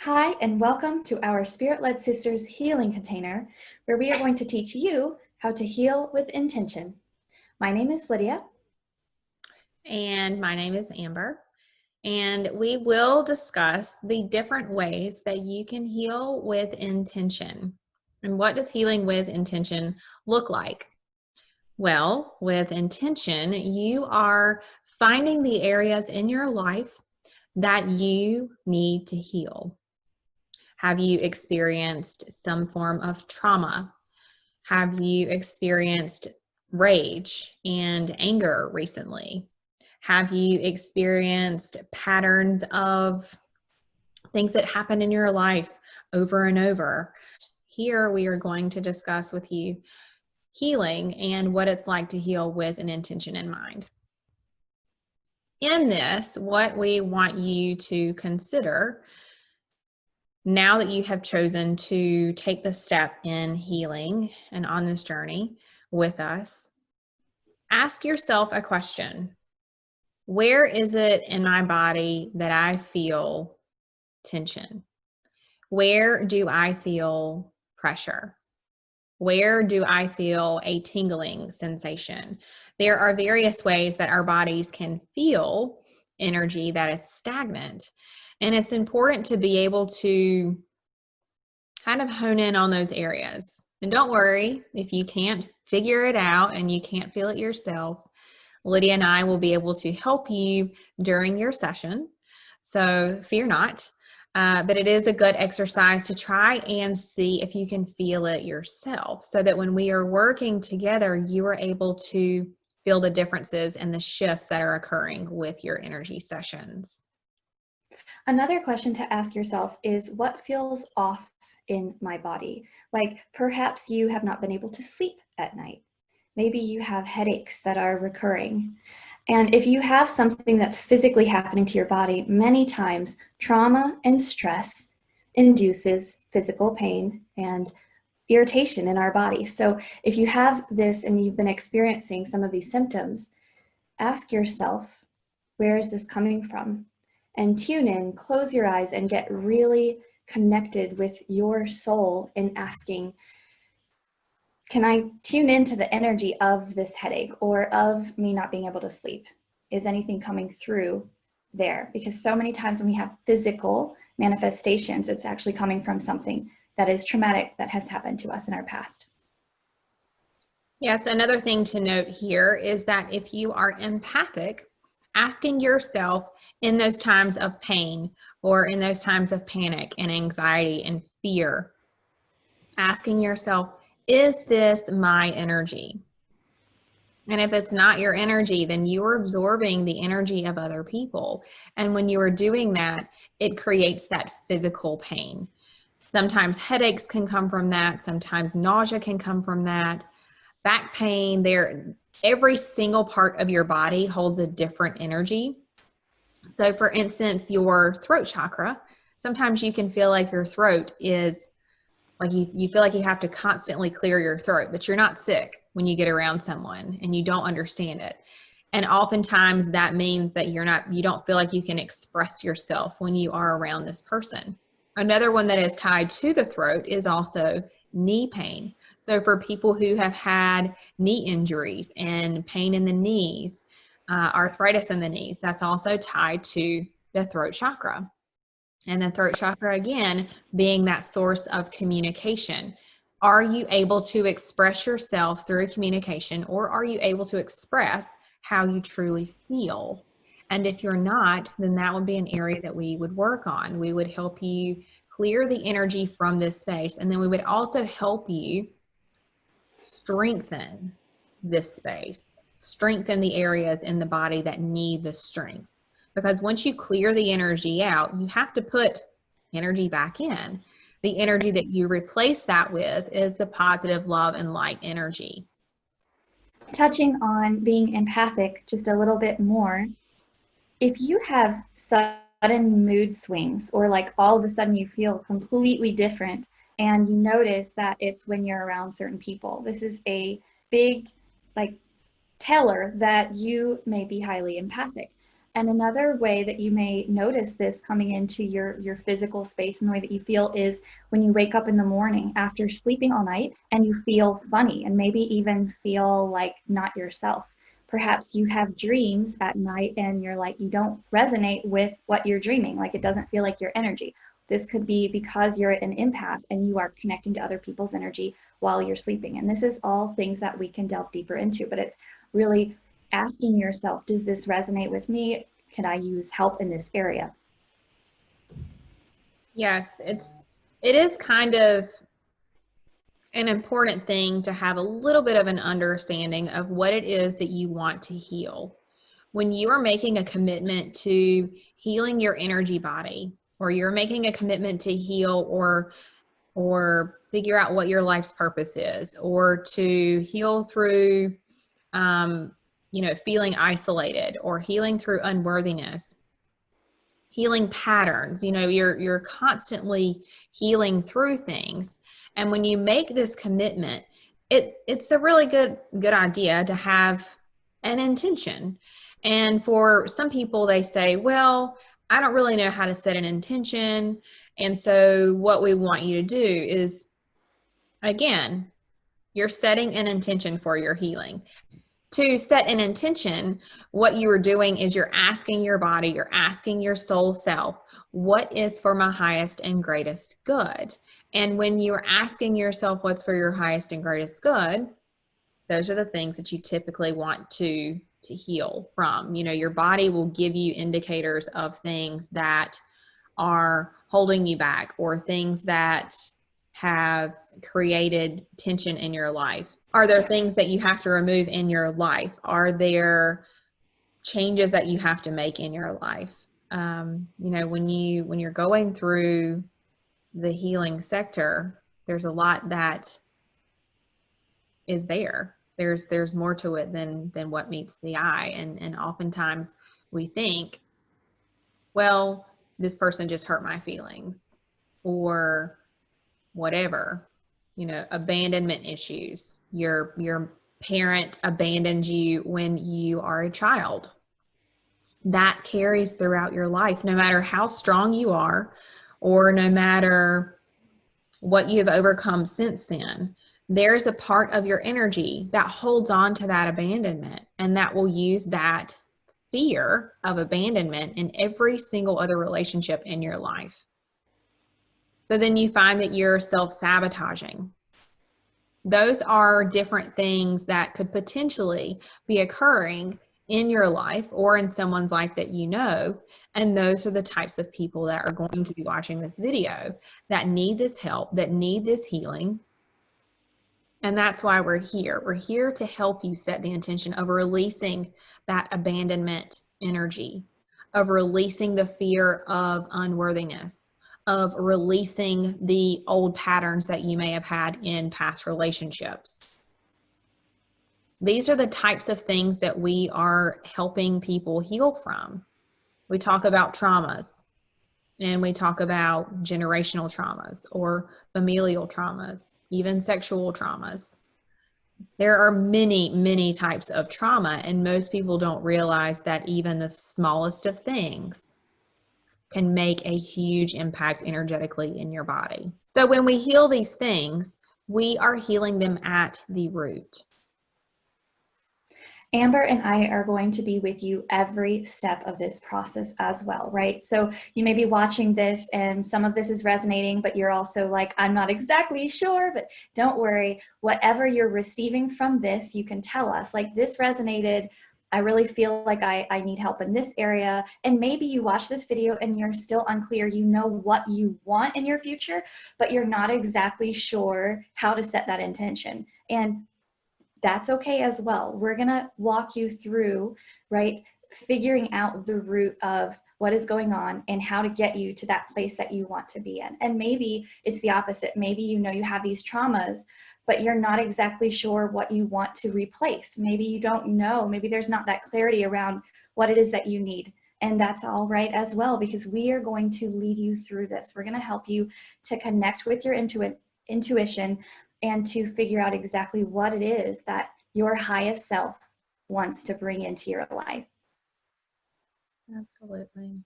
Hi, and welcome to our Spirit-Led Sisters Healing Container, where we are going to teach you how to heal with intention. My name is Lydia. And my name is Amber. And we will discuss the different ways that you can heal with intention. And what does healing with intention look like? Well, with intention, you are finding the areas in your life that you need to heal. Have you experienced some form of trauma? Have you experienced rage and anger recently? Have you experienced patterns of things that happen in your life over and over? Here we are going to discuss with you healing and what it's like to heal with an intention in mind. In this, what we want you to consider now that you have chosen to take the step in healing and on this journey with us, ask yourself a question. Where is it in my body that I feel tension? Where do I feel pressure? Where do I feel a tingling sensation? There are various ways that our bodies can feel energy that is stagnant. And it's important to be able to kind of hone in on those areas. And don't worry if you can't figure it out and you can't feel it yourself. Lydia and I will be able to help you during your session. So fear not, but it is a good exercise to try and see if you can feel it yourself so that when we are working together, you are able to feel the differences and the shifts that are occurring with your energy sessions. Another question to ask yourself is, what feels off in my body? Like perhaps you have not been able to sleep at night. Maybe you have headaches that are recurring. And if you have something that's physically happening to your body, many times trauma and stress induces physical pain and irritation in our body. So if you have this and you've been experiencing some of these symptoms, ask yourself, where is this coming from? And tune in, close your eyes, and get really connected with your soul in asking, can I tune into the energy of this headache or of me not being able to sleep? Is anything coming through there? Because so many times when we have physical manifestations, it's actually coming from something that is traumatic that has happened to us in our past. Yes, another thing to note here is that if you are empathic, asking yourself in those times of pain or in those times of panic and anxiety and fear, asking yourself, is this my energy? And if it's not your energy, then you are absorbing the energy of other people. And when you are doing that, it creates that physical pain. Sometimes headaches can come from that. Sometimes nausea can come from that. Back pain, every single part of your body holds a different energy. So for instance, your throat chakra, sometimes you can feel like your throat is like you feel like you have to constantly clear your throat, but you're not sick when you get around someone and you don't understand it. And oftentimes that means that you don't feel like you can express yourself when you are around this person. Another one that is tied to the throat is also knee pain. So for people who have had knee injuries and pain in the knees, arthritis in the knees, that's also tied to the throat chakra. And the throat chakra, again, being that source of communication. Are you able to express yourself through communication, or are you able to express how you truly feel? And if you're not, then that would be an area that we would work on. We would help you clear the energy from this space, and then we would also help you strengthen this space, strengthen the areas in the body that need the strength. Because once you clear the energy out, you have to put energy back in. The energy that you replace that with is the positive love and light energy. Touching on being empathic just a little bit more, if you have sudden mood swings or like all of a sudden you feel completely different and you notice that it's when you're around certain people, this is a big like teller that you may be highly empathic. And another way that you may notice this coming into your physical space and the way that you feel is when you wake up in the morning after sleeping all night and you feel funny and maybe even feel like not yourself. Perhaps you have dreams at night and you're like, you don't resonate with what you're dreaming, like it doesn't feel like your energy. This could be because you're an empath and you are connecting to other people's energy while you're sleeping. And this is all things that we can delve deeper into, but it's really asking yourself, does this resonate with me? Can I use help in this area? Yes, it is kind of an important thing to have a little bit of an understanding of what it is that you want to heal. When you are making a commitment to healing your energy body, or you're making a commitment to heal or figure out what your life's purpose is, or to heal through feeling isolated, or healing through unworthiness, healing patterns, you're constantly healing through things. And when you make this commitment, it's a really good idea to have an intention. And for some people, they say, well, I don't really know how to set an intention. And so what we want you to do is, again, you're setting an intention for your healing. To set an intention, what you are doing is you're asking your body, you're asking your soul self, what is for my highest and greatest good? And when you're asking yourself what's for your highest and greatest good, those are the things that you typically want to heal from. Your body will give you indicators of things that are holding you back, or things that have created tension in your life. Are there things that you have to remove in your life? Are there changes that you have to make in your life? When you're going through the healing sector, there's a lot that is there. There's more to it than what meets the eye. And oftentimes we think, well, this person just hurt my feelings, or whatever. Abandonment issues. Your parent abandoned you when you are a child. That carries throughout your life, no matter how strong you are, or no matter what you have overcome since then. There's a part of your energy that holds on to that abandonment, and that will use that fear of abandonment in every single other relationship in your life. So then you find that you're self-sabotaging. Those are different things that could potentially be occurring in your life or in someone's life that you know. And those are the types of people that are going to be watching this video, that need this help, that need this healing. And that's why we're here. We're here to help you set the intention of releasing that abandonment energy, of releasing the fear of unworthiness, of releasing the old patterns that you may have had in past relationships. These are the types of things that we are helping people heal from. We talk about traumas, and we talk about generational traumas or familial traumas, even sexual traumas. There are many, many types of trauma, and most people don't realize that even the smallest of things can make a huge impact energetically in your body. So when we heal these things, we are healing them at the root. Amber and I are going to be with you every step of this process as well, right? So you may be watching this and some of this is resonating, but you're also like, I'm not exactly sure, but don't worry. Whatever you're receiving from this, you can tell us, like, this resonated. I really feel like I need help in this area. And maybe you watch this video and you're still unclear. You know what you want in your future, but you're not exactly sure how to set that intention. And that's okay as well. We're gonna walk you through, right, figuring out the root of what is going on and how to get you to that place that you want to be in. And maybe it's the opposite. Maybe you know you have these traumas, but you're not exactly sure what you want to replace. Maybe you don't know. Maybe there's not that clarity around what it is that you need. And that's all right as well, because we are going to lead you through this. We're going to help you to connect with your intuition and to figure out exactly what it is that your highest self wants to bring into your life. Absolutely.